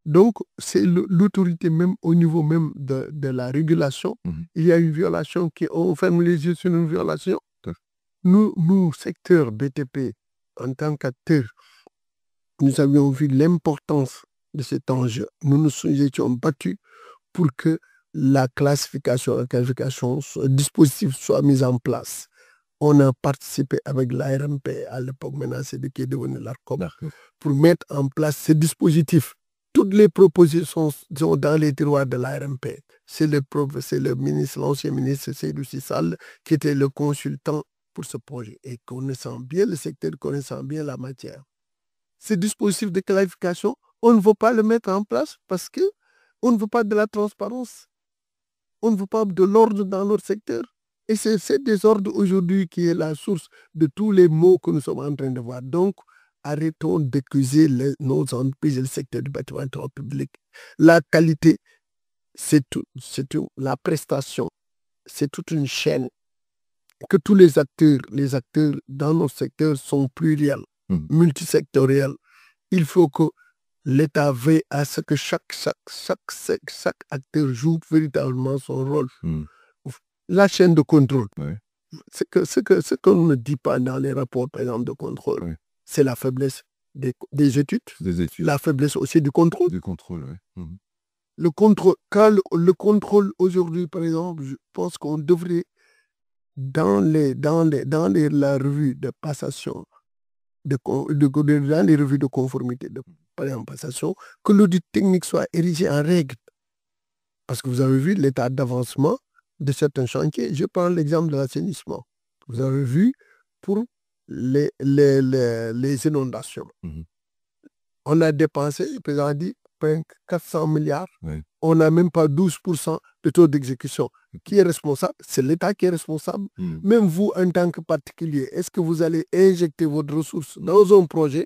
Donc, c'est l'autorité même au niveau même de la régulation. Il y a une violation, on ferme les yeux sur une violation. Nous, secteur BTP, en tant qu'acteur, nous avions vu l'importance de cet enjeu. Nous nous étions battus pour que la classification, ce dispositif soit mis en place. On a participé avec l'ARMP, à l'époque maintenant c'est qui est devenu l'ARCOM, pour mettre en place ce dispositif. Toutes les propositions sont dans les tiroirs de l'ARMP. C'est le ministre, l'ancien ministre Seydou Sissal, qui était le consultant pour ce projet. Et connaissant bien le secteur, connaissant bien la matière. Ce dispositif de clarification, on ne veut pas le mettre en place parce qu'on ne veut pas de la transparence. On ne veut pas de l'ordre dans notre secteur. Et c'est ce désordre aujourd'hui qui est la source de tous les maux que nous sommes en train de voir. Donc, arrêtons d'accuser nos entreprises et le secteur du bâtiment public. La qualité, c'est la prestation, c'est toute une chaîne. Que tous les acteurs dans nos secteurs sont pluriels, multisectoriels. Il faut que l'État veille à ce que chaque acteur joue véritablement son rôle. La chaîne de contrôle. Ce qu'on ne dit pas dans les rapports, par exemple, de contrôle, c'est la faiblesse des études, la faiblesse aussi du contrôle. Le contrôle, le contrôle aujourd'hui, par exemple, je pense qu'on devrait, dans la revue de passation, dans les revues de conformité, par exemple, passation, que l'audit technique soit érigé en règle. Parce que vous avez vu l'état d'avancement de certains chantiers. Je prends l'exemple de l'assainissement. Vous avez vu pour les inondations. On a dépensé, le président a dit, 400 milliards. On n'a même pas 12% de taux d'exécution. Qui est responsable? C'est l'État qui est responsable. Même vous, en tant que particulier, est-ce que vous allez injecter votre ressource dans un projet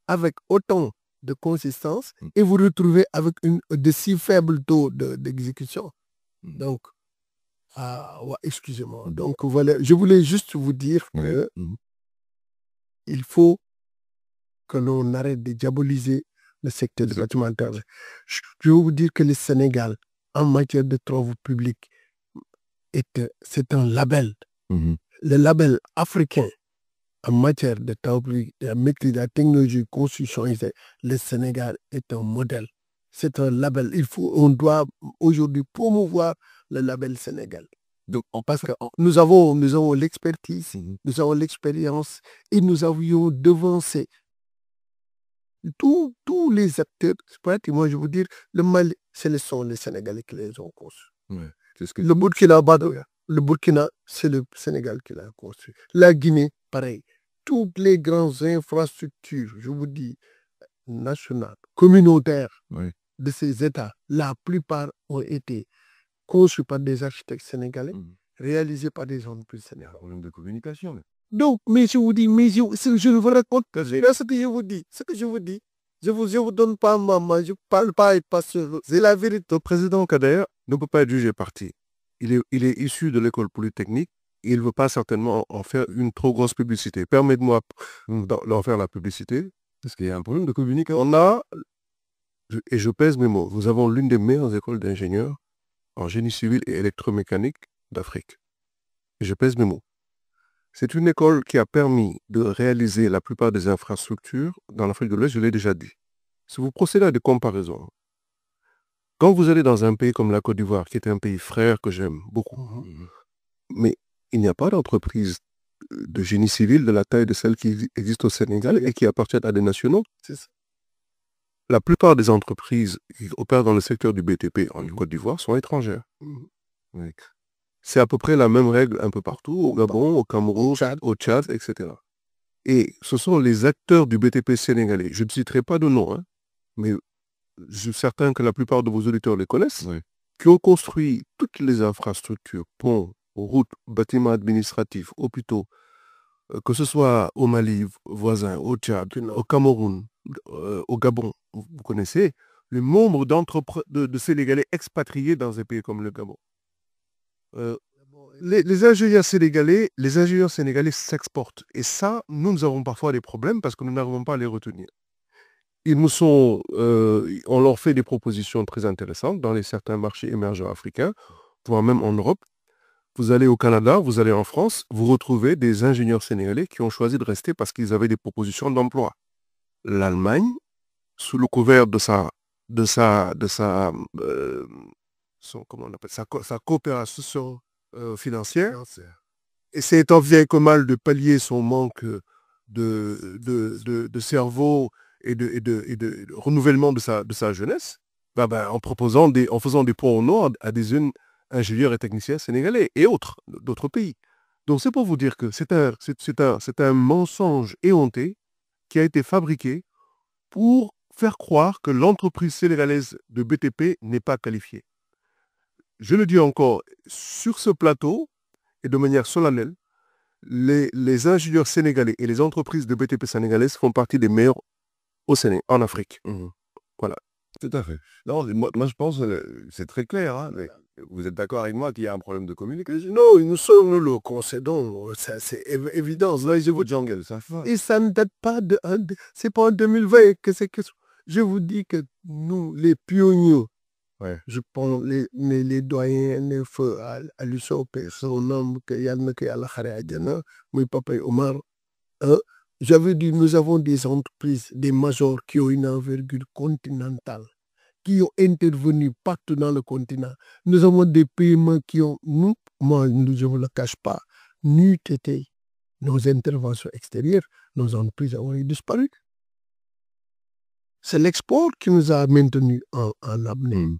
avec autant de consistance et vous retrouvez avec de si faibles taux d'exécution? Donc, excusez-moi. Donc, voilà, je voulais juste vous dire que il faut que l'on arrête de diaboliser le secteur du bâtiment intérieur. Je veux vous dire que le Sénégal, en matière de travaux publics, c'est un label. Le label africain en matière de travaux publics, de la maîtrise de la technologie, construction, le Sénégal est un modèle. C'est un label. On doit aujourd'hui promouvoir le label Sénégal. Donc, parce que nous avons l'expertise, nous avons l'expérience et nous avions devancé tous les acteurs. Moi, je veux dire, le Mali, ce sont les Sénégalais qui les ont construits. Le Burkina, c'est le Sénégal qui l'a construit. La Guinée, pareil. Toutes les grandes infrastructures, je vous dis, nationales, communautaires de ces États, la plupart ont été conçus par des architectes sénégalais, réalisés par des entreprises sénégalaises. Un problème de communication. Donc, mais je vous dis, je ne vous raconte que ce que je vous dis. Ce que je vous dis, je vous donne pas ma main, je ne parle pas et pas sur. C'est la vérité. Le président Kader ne peut pas être jugé parti. il est issu de l'école polytechnique. Il ne veut pas certainement en faire une trop grosse publicité. Permettez-moi d'en faire la publicité. Parce qu'il y a un problème de communication. On a, et je pèse mes mots, nous avons l'une des meilleures écoles d'ingénieurs en génie civil et électromécanique d'Afrique. Et je pèse mes mots. C'est une école qui a permis de réaliser la plupart des infrastructures dans l'Afrique de l'Ouest, je l'ai déjà dit. Si vous procédez à des comparaisons, quand vous allez dans un pays comme la Côte d'Ivoire, qui est un pays frère que j'aime beaucoup, mais il n'y a pas d'entreprise de génie civil de la taille de celle qui existe au Sénégal et qui appartiennent à des nationaux. C'est ça. La plupart des entreprises qui opèrent dans le secteur du BTP en Côte d'Ivoire sont étrangères. Oui. C'est à peu près la même règle un peu partout, au Gabon, au Cameroun, au Tchad, etc. Et ce sont les acteurs du BTP sénégalais. Je ne citerai pas de nom, mais je suis certain que la plupart de vos auditeurs les connaissent, Oui. qui ont construit toutes les infrastructures, ponts, routes, bâtiments administratifs, hôpitaux, que ce soit au Mali voisin, au Tchad, au Cameroun, au Gabon. Vous connaissez le nombre de Sénégalais expatriés dans un pays comme le Gabon. Les ingénieurs sénégalais s'exportent. Et ça, nous avons parfois des problèmes parce que nous n'arrivons pas à les retenir. On leur fait des propositions très intéressantes dans certains marchés émergents africains, voire même en Europe. Vous allez au Canada, vous allez en France, vous retrouvez des ingénieurs sénégalais qui ont choisi de rester parce qu'ils avaient des propositions d'emploi. L'Allemagne, sous le couvert de sa coopération financière, essaie tant bien que mal de pallier son manque de cerveau et de renouvellement de sa jeunesse, en faisant des ponts au nord à des jeunes ingénieurs et techniciens sénégalais et autres, d'autres pays. Donc c'est pour vous dire que c'est un mensonge éhonté qui a été fabriqué pour faire croire que l'entreprise sénégalaise de BTP n'est pas qualifiée. Je le dis encore, sur ce plateau, et de manière solennelle, les ingénieurs sénégalais et les entreprises de BTP sénégalaises font partie des meilleurs au Sénégal, en Afrique. Voilà. Tout à fait. Non, moi je pense que c'est très clair. Mais vous êtes d'accord avec moi qu'il y a un problème de communication? Non, nous le concédons, c'est évident. Là, je vous dis, Jungle, ça va. et ça ne date pas c'est pas en 2020 que c'est que je vous dis que nous, les pionniers, je prends les doyens, les feux à l'USOP, son homme, que Yann Al-Kharadjana, mon papa Omar, j'avais dit, nous avons des entreprises, des majors qui ont une envergure continentale, qui ont intervenu partout dans le continent. Nous avons des PME qui ont, je ne vous le cache pas, n'eût été nos interventions extérieures, nos entreprises ont disparu. C'est l'export qui nous a maintenus en apnée.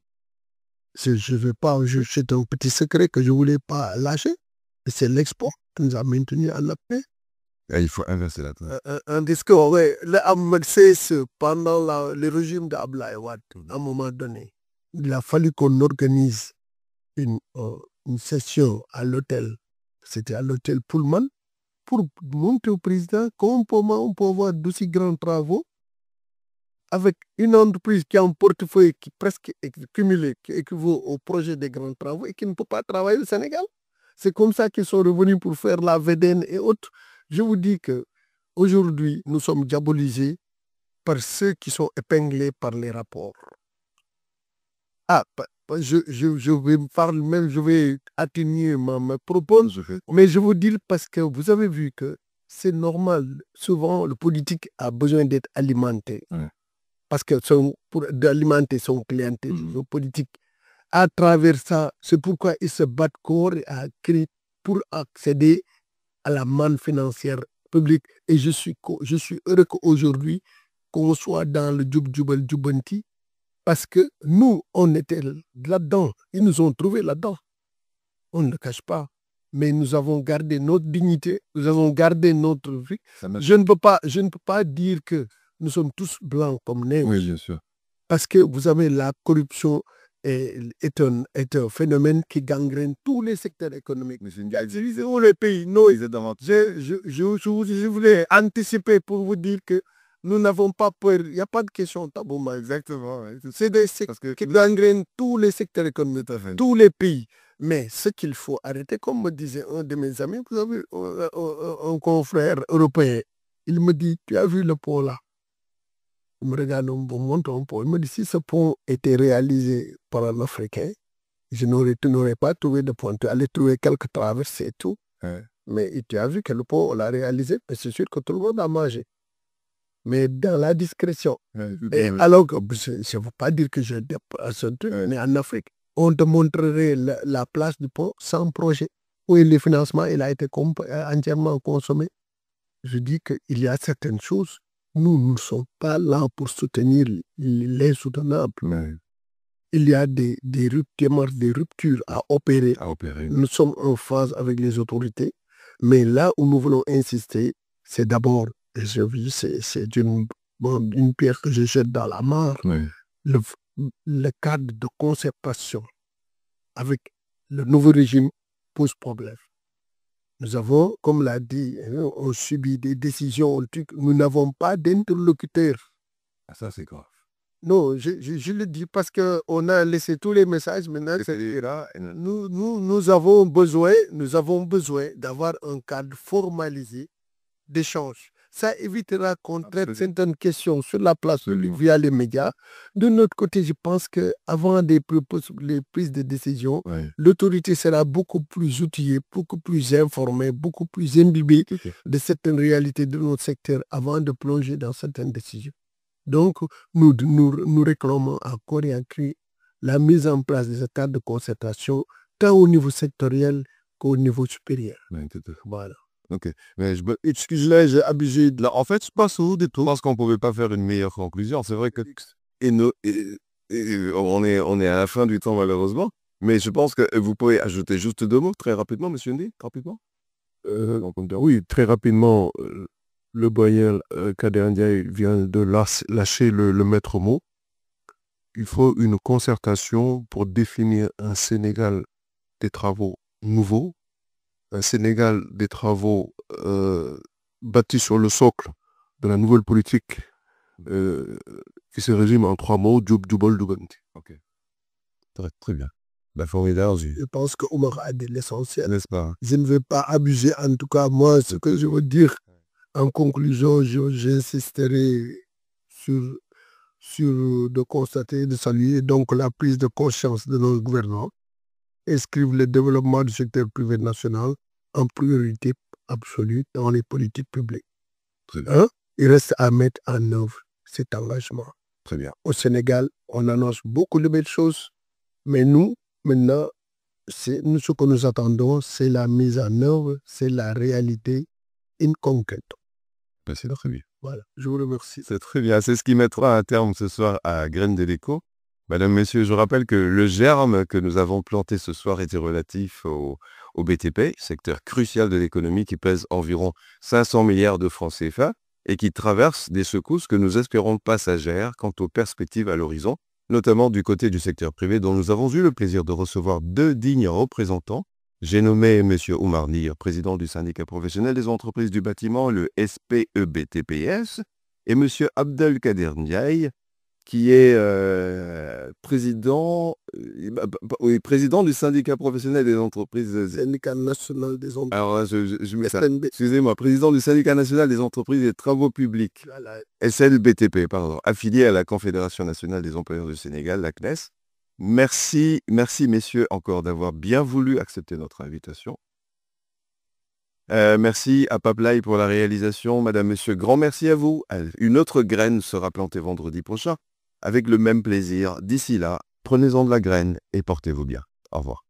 Je veux pas, c'est un petit secret que je ne voulais pas lâcher. C'est l'export qui nous a maintenus en apnée. Et il faut inverser la tendance. Un discours, oui. C'est pendant le régime d'Ablaye Wade, à un moment donné, il a fallu qu'on organise une session à l'hôtel. C'était à l'hôtel Pullman, pour montrer au président comment on peut avoir d'aussi grands travaux avec une entreprise qui a un portefeuille qui presque cumulé, qui équivaut au projet des grands travaux et qui ne peut pas travailler au Sénégal. C'est comme ça qu'ils sont revenus pour faire la VDN et autres. Je vous dis qu'aujourd'hui, nous sommes diabolisés par ceux qui sont épinglés par les rapports. Je vais parler même, je vais atténuer mes propos, mais je vous dis parce que vous avez vu que c'est normal. Souvent, le politique a besoin d'être alimenté. Parce que pour alimenter son clientèle, le politique, à travers ça, c'est pourquoi ils se battent corps à cri pour accéder à la manne financière publique. Et je suis heureux qu'aujourd'hui, qu'on soit dans le Djoubal Djoubanti, parce que nous, on était là-dedans. Ils nous ont trouvés là-dedans. On ne le cache pas. Mais nous avons gardé notre dignité, nous avons gardé notre vie. Je ne peux pas dire que nous sommes tous blancs comme neige. Oui, bien sûr. Parce que vous avez la corruption est un phénomène qui gangrène tous les secteurs économiques. Mais c'est une les pays, non. Je voulais anticiper pour vous dire que Nous n'avons pas peur. Il n'y a pas de question tabou. Exactement. Ouais. C'est des secteurs qui gangrènent tous les secteurs économiques, tous les pays. Mais ce qu'il faut arrêter, comme me disait un de mes amis, vous avez un confrère européen, il me dit, tu as vu le pont là? Il me regarde, on me montre un pont. Il me dit, si ce pont était réalisé par un Africain, tu n'aurais pas trouvé de pont. Tu allais trouver quelques traversées et tout. Ouais. Mais tu as vu que le pont, on l'a réalisé, mais c'est sûr que tout le monde a mangé. Mais dans la discrétion. Et alors, je ne veux pas dire que je dépasse un truc, mais en Afrique, on te montrerait la place du pont sans projet. Oui, le financement, il a été entièrement consommé. Je dis qu'il y a certaines choses, nous ne sommes pas là pour soutenir l'insoutenable. Ouais. Il y a des ruptures à opérer. Nous sommes en phase avec les autorités, mais là où nous voulons insister, c'est d'abord, c'est une pierre que je jette dans la mare, le cadre de concertation avec le nouveau régime pose problème. Nous avons, comme l'a dit, on subit des décisions, nous n'avons pas d'interlocuteur. Ah, ça, c'est grave. Non, je le dis parce qu'on a laissé tous les messages maintenant. Nous avons besoin d'avoir un cadre formalisé d'échange. Ça évitera qu'on traite certaines questions sur la place publique via les médias. De notre côté, je pense qu'avant les prises de décision, l'autorité sera beaucoup plus outillée, beaucoup plus informée, beaucoup plus imbibée de certaines réalités de notre secteur avant de plonger dans certaines décisions. Donc, nous réclamons à corps et à cri la mise en place des cadres de concertation, tant au niveau sectoriel qu'au niveau supérieur. Voilà. Ok, mais excuse-moi, j'ai abusé de là. En fait, c'est pas ça du tout. Parce qu'on ne pouvait pas faire une meilleure conclusion. C'est vrai que on est à la fin du temps, malheureusement. Mais je pense que vous pouvez ajouter juste 2 mots très rapidement, monsieur Ndi, rapidement. Oui, très rapidement. Le doyen Kader Ndiaye vient de lâcher le maître mot. Il faut une concertation pour définir un Sénégal des travaux nouveaux, un Sénégal des travaux bâtis sur le socle de la nouvelle politique qui se résume en 3 mots, Djoub, Djoubol, Douganti. Ok. Très bien. Formidable. Je pense qu'Omar a dit l'essentiel. N'est-ce pas? Je ne veux pas abuser. En tout cas, moi, ce que je veux dire, en conclusion, j'insisterai sur de constater, de saluer donc la prise de conscience de nos gouvernants, inscrivent le développement du secteur privé national en priorité absolue dans les politiques publiques. Il reste à mettre en œuvre cet engagement. Très bien. Au Sénégal, on annonce beaucoup de belles choses, mais nous, maintenant, ce que nous attendons, c'est la mise en œuvre, c'est la réalité in concrète. C'est très bien. Voilà, je vous remercie. C'est très bien. C'est ce qui mettra un terme ce soir à Graines de l'Écho. Madame, Messieurs, je rappelle que le germe que nous avons planté ce soir était relatif au BTP, secteur crucial de l'économie qui pèse environ 500 milliards de francs CFA et qui traverse des secousses que nous espérons passagères quant aux perspectives à l'horizon, notamment du côté du secteur privé dont nous avons eu le plaisir de recevoir 2 dignes représentants. J'ai nommé M. Oumar Ndir, président du syndicat professionnel des entreprises du bâtiment, le SPEBTPS, et M. Abdelkader Ndiaye, qui est président du syndicat professionnel des entreprises. Syndicat national des entreprises. Alors, je mets ça. Excusez-moi, président du syndicat national des entreprises et travaux publics, SLBTP, pardon, affilié à la Confédération nationale des employeurs du Sénégal, la CNES. Merci, messieurs, encore d'avoir bien voulu accepter notre invitation. Merci à Paplaï pour la réalisation. Madame, Monsieur, grand merci à vous. Une autre graine sera plantée vendredi prochain avec le même plaisir. D'ici là, prenez-en de la graine et portez-vous bien. Au revoir.